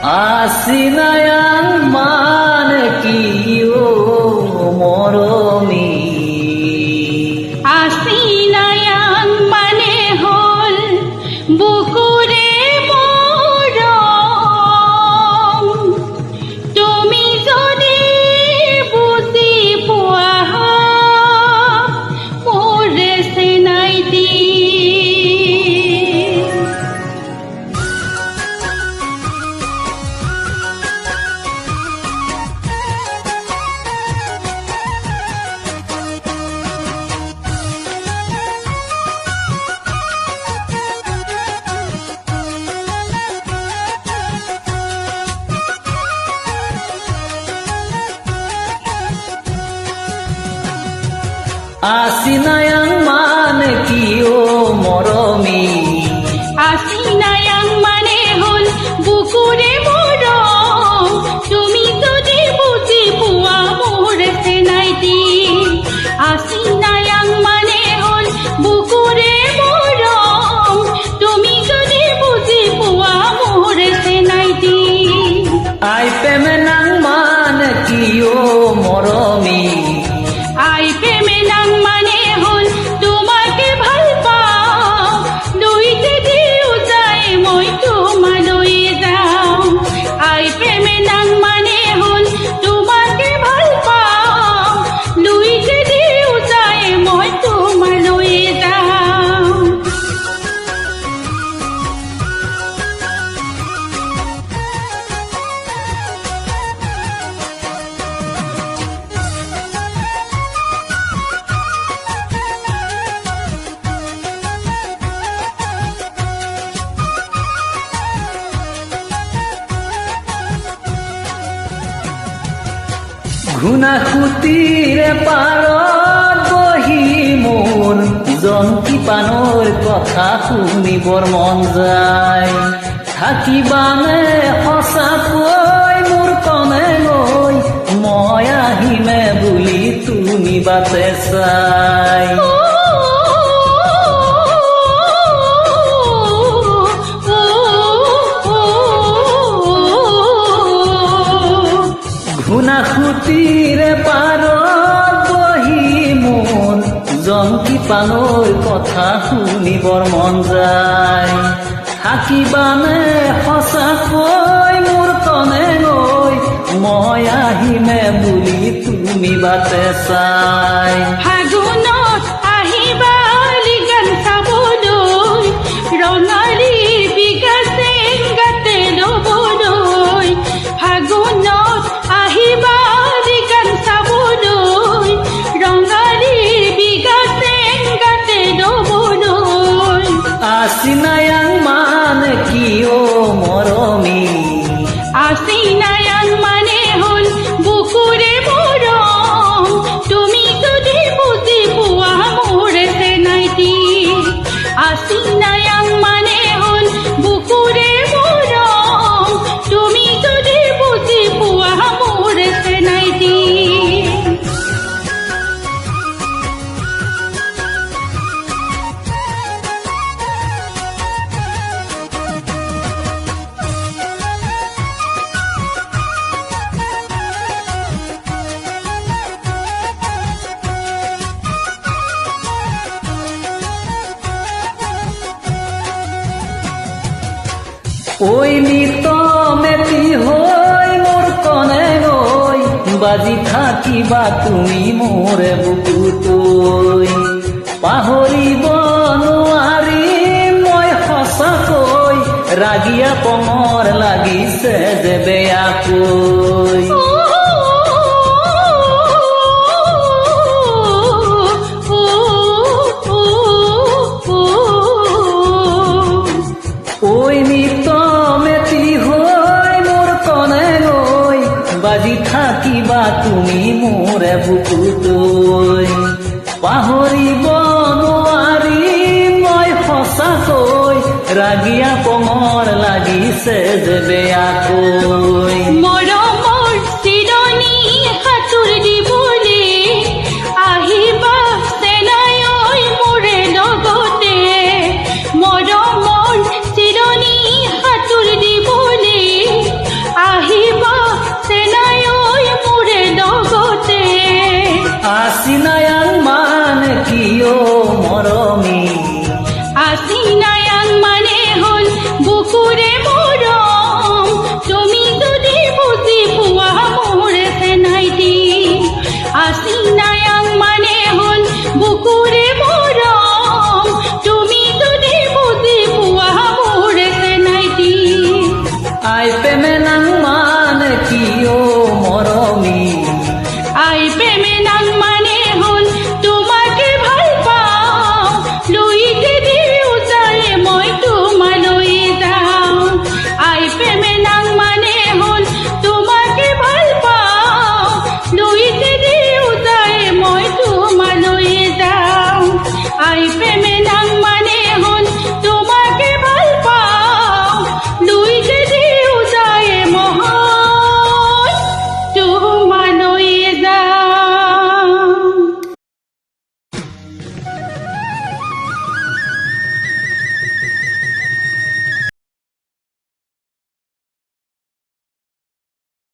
আসিনায়াং মানে কি ও মৰমি আসিনায়াং মানে হল বুকুৰে মৰম তুমি যদি বুঝি পোৱা মোৰে চেনাইতি আসিনায়াং মানে কি ও মৰমি আসিনায়াং মানে হল বুকুৰে মৰম তুমি যদি বুঝি পোৱা মোৰে চেনাইতি আসিনায়াং মানে হল বুকুৰে মৰম তুমি যদি বুঝি পোৱা মোরে চেনাইতি আই পেমেনাং মানে কি ও মরমি আই প্রেমেনাং মানে হল তোমাকে ভাল পাও দুইতে দিও যায় মই তোমালৈ যাও আই প্রেমেনাং মানে হল তোমাকে ভাল পাও দুইতে দিও যায় মই তোমালৈ যাও ঘুনাখুতিৰে পাৰত বহি মোৰ জংকি পানৰ কথা শুনিবৰ মন যায় থাকিবানে সঁচাকৈ মোৰ কনে গৈ মই আহিমে বুলি তুমি বাটে চাই ঘুনাখুতিৰে পাৰত বহি মোৰ জংকি পানৰ কথা শুনিবৰ মন যায় থাকিবানে সঁচাকৈ মোৰ কনে গৈ মই আহিমে বুলি তুমি বাটে চাই ফাগুনত আহিবা লিগান চাবলৈ ৰঙালী বিগাছে গাতে ল'বলৈ ফাগুনত আহিবা লিগান চাবলৈ ৰঙালী বিগাছে গাতে ল'বলৈ আসিনায়াং মানে কি ও মৰমি আসিনায়াং মানে হল বুকুৰে মৰম তুমি যদি বুঝি পোৱা মোৰে চেনাইতি আসিনায়াং মানে হল বুকুৰে মৰম তুমি যদি বুঝি পোৱা মোৰে চেনাইতি ওই নিত মেটি হৈ মোৰ কনে গৈ বাজি থাকিবা তুমি মোৰে বুকুতৈ পাহৰিব নোৱাৰি মই সঁচাকৈ ৰাগিয়া পঙৰ লাগিছে যে বেয়াকৈ ওই নিত মেটি হৈ মোৰ কনে গৈ বাজি থাকিবা তুমি মোৰে বুকুতৈ পাহৰিব নোৱাৰি মই সঁচাকৈ ৰাগিয়া পঙৰ লাগিছে যে বেয়াকৈ